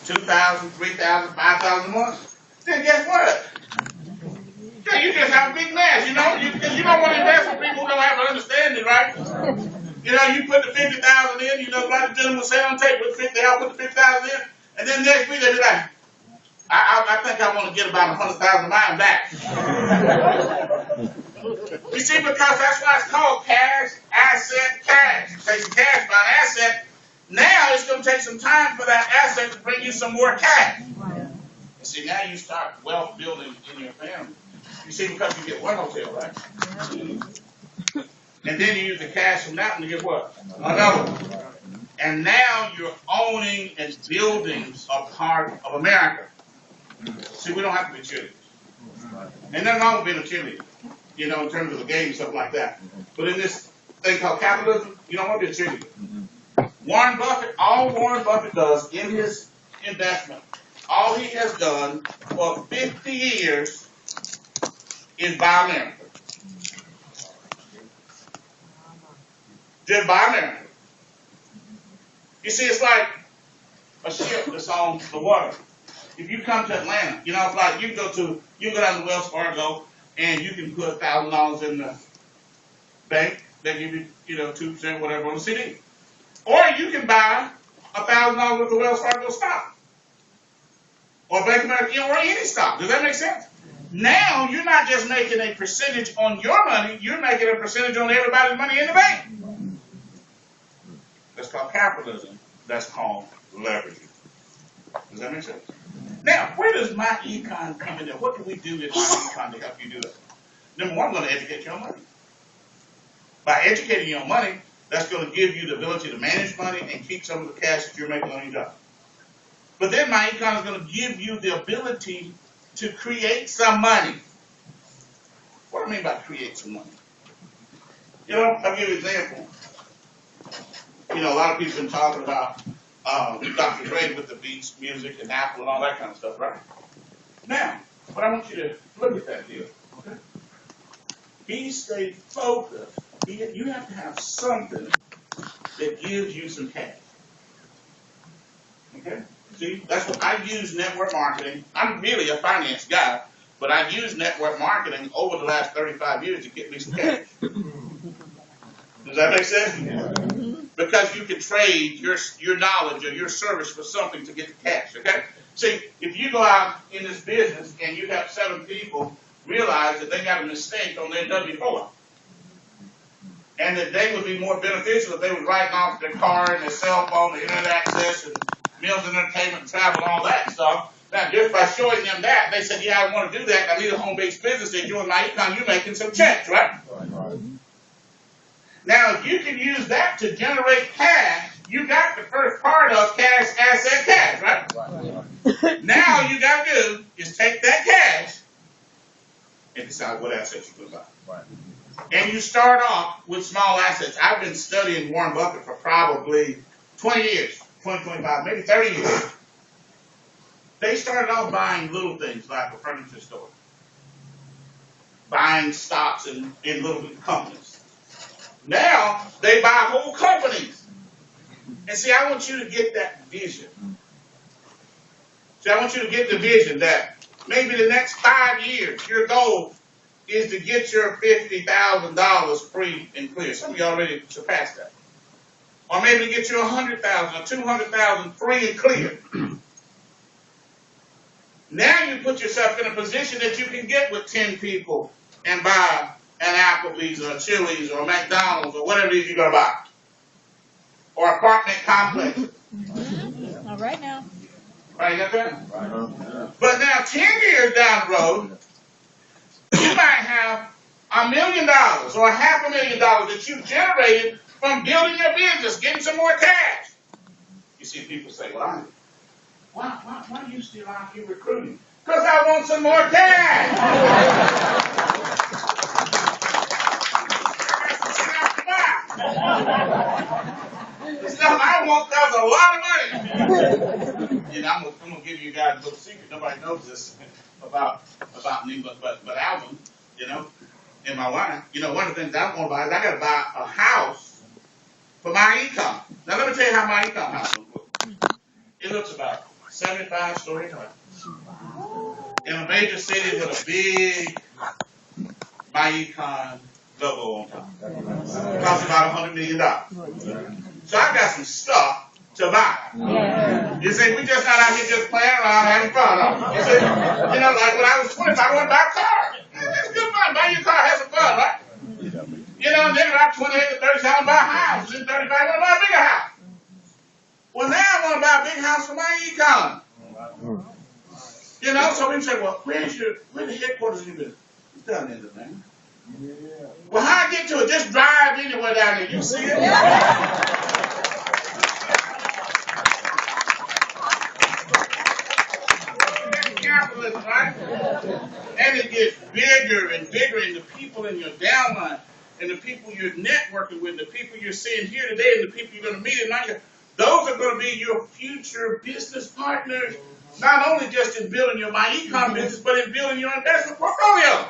2,000, 3,000, 5,000 a month, then guess what? Yeah, you just have a big mess, because you don't want to invest with people who don't have an understanding, right? You put the 50,000 in, like the gentleman said on tape, I'll put the 50,000 in, and then next week they'll be like, I think I want to get about 100,000 of mine back. You see, because that's why it's called cash, asset, cash. You take some cash, buy an asset. Now it's going to take some time for that asset to bring you some more cash. And see, now you start wealth building in your family. You see, because you get one hotel, right? And then you use the cash from that one to get what? Another one. And now you're owning and building a part of America. See, we don't have to be cheerleaders. And nothing wrong with being a cheerleader, in terms of the game and stuff like that. But in this thing called capitalism, you don't want to be a cheerleader. Warren Buffett, all Warren Buffett does in his investment, all he has done for 50 years is buy America. Just buy America. You see, it's like a ship that's on the water. If you come to Atlanta, it's like you can go down to Wells Fargo and you can put $1,000 in the bank. They give you, 2% whatever on the CD. Or you can buy $1,000 worth of Wells Fargo stock. Or Bank of America, or any stock. Does that make sense? Now, you're not just making a percentage on your money, you're making a percentage on everybody's money in the bank. That's called capitalism. That's called leveraging. Does that make sense? Now, where does my econ come in there? What can we do in my econ to help you do that? Number one, I'm going to educate you on money. By educating you on money, that's going to give you the ability to manage money and keep some of the cash that you're making on your job. But then my econ is going to give you the ability to create some money. What do I mean by create some money? I'll give you an example. A lot of people have been talking about Dr. Dre with the beats, music, and Apple, and all that kind of stuff, right? Now, but I want you to look at that deal, okay? He stayed focused. You have to have something that gives you some cash. Okay? See, that's what I use network marketing. I'm really a finance guy, but I use network marketing over the last 35 years to get me some cash. Does that make sense? Yeah. Because you can trade your knowledge or your service for something to get the cash, okay? See, if you go out in this business and you have 7 people realize that they got a mistake on their W-4, and that they would be more beneficial if they were writing off their car and their cell phone, the internet access, and meals and entertainment and travel and all that stuff. Now, just by showing them that, they said, yeah, I want to do that. I need a home-based business. They join my econ, you're making some checks, right? Right. Now, if you can use that to generate cash, you got the first part of cash, asset, cash, right? Right. Now, you got to do is take that cash and decide what assets you're going to buy. Right. And you start off with small assets. I've been studying Warren Buffett for probably 20 years, 20, 25, maybe 30 years. They started off buying little things like a furniture store, buying stocks in little companies. Now, they buy whole companies. And see, I want you to get that vision. See, I want you to get the vision that maybe the next 5 years, your goal is to get your $50,000 free and clear. Some of you already surpassed that. Or maybe to get you $100,000 or $200,000 free and clear. Now you put yourself in a position that you can get with 10 people and buy an Applebee's or a Chili's or a McDonald's or whatever it is you're going to buy. Or apartment complex. All right now. Right, you got that? Right. But now 10 years down the road, you might have $1 million or $500,000 that you generated from building your business, getting some more cash. You see people say, well, why are you still out here recruiting? Because I want some more cash. The stuff I want costs a lot of money. I'm going to give you guys a little secret. Nobody knows this about me, but Alvin, and my wife. One of the things I want to buy is I got to buy a house for my income. Now let me tell you how my income house looks. It looks about 75-story house. In a major city with a big Icon logo on top. It costs about $100 million. So I got some stuff to buy. Yeah. You see, we just not out here just playing around having fun. You see, like when I was 25, I wanted to buy a car. It's good fun. Buy your car, have some fun, right? And then about 28 to 30, I want to buy a house. Then 35, I want to buy a bigger house. Well, now I want to buy a big house for my econ. So we say, well, where's the headquarters of your business? It's down there, man. Yeah. Well, how I get to it? Just drive anywhere down there. You see it? Capitalism, right? And it gets bigger and bigger, and the people in your downline, and the people you're networking with, the people you're seeing here today, and the people you're going to meet at night, those are going to be your future business partners. Not only just in building your econ business, but in building your investment portfolio.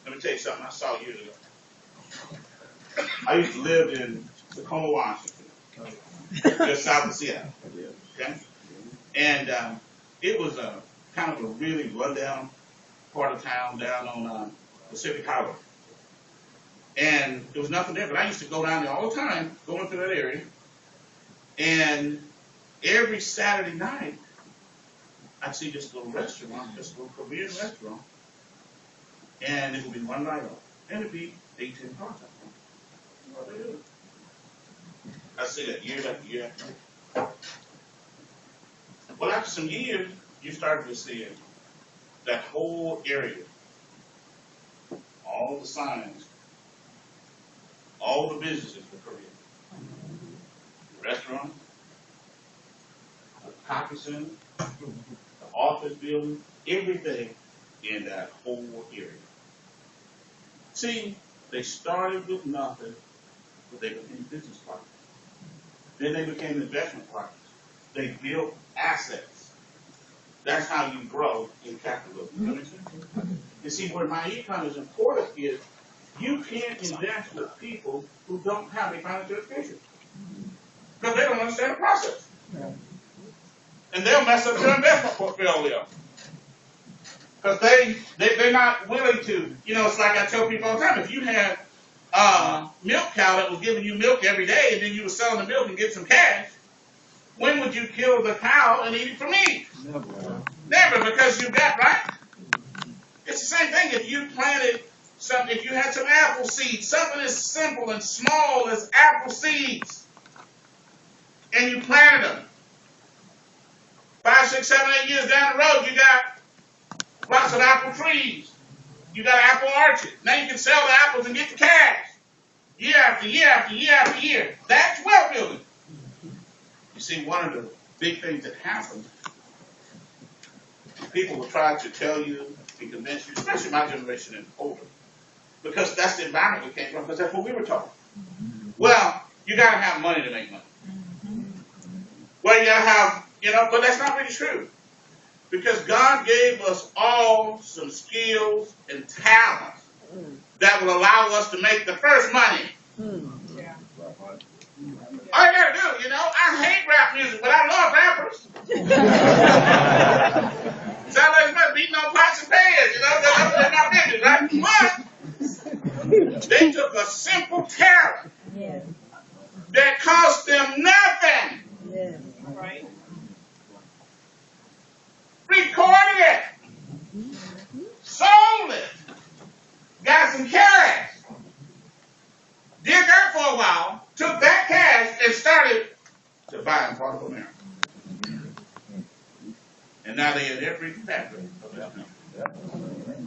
Let me tell you something I saw years ago. I used to live in Tacoma, Washington, just south of Seattle. Okay? And it was kind of a really rundown part of town down on Pacific Highway. And there was nothing there, but I used to go down there all the time, going through that area. And every Saturday night, I'd see this little restaurant, this little Korean restaurant, and it would be one night off, and it'd be 18 cars up there. What they do? I see that year after year after year. Well, after some years, you started to see it. That whole area, all the signs, all the businesses were Korean. The restaurant, the coffee center, the office building, everything in that whole area. See, they started with nothing, but they became business partners. Then they became investment partners. They built assets. That's how you grow in capitalism. You see, where my econ is important is you can't invest with people who don't have a financial education. Because they don't understand the process. And they'll mess up your investment portfolio. Because they're not willing to. It's like I tell people all the time, if you had a milk cow that was giving you milk every day and then you were selling the milk and get some cash, when would you kill the cow and eat it for meat? Never, because you got, right? It's the same thing if you planted something, if you had some apple seeds, something as simple and small as apple seeds, and you planted them. 5, 6, 7, 8 years down the road, you got lots of apple trees. You got apple orchards. Now you can sell the apples and get the cash. Year after year after year after year. That's wealth building. You see, one of the big things that happens, people will try to tell you and convince you, especially my generation and older, because that's the environment we came from, because that's what we were taught. Well, you got to have money to make money. Well, you got to have, but that's not really true. Because God gave us all some skills and talents that will allow us to make the first money. Yeah. All you got to do, I hate rap music, but I love rappers. Sound like it's beating on pots and pans, that's my business, right? But they took a simple talent that cost them nothing. Yeah. Right. Recorded it, sold it, got some cash, did that for a while, took that cash and started to buy part of America. And now they're in every factory of this country.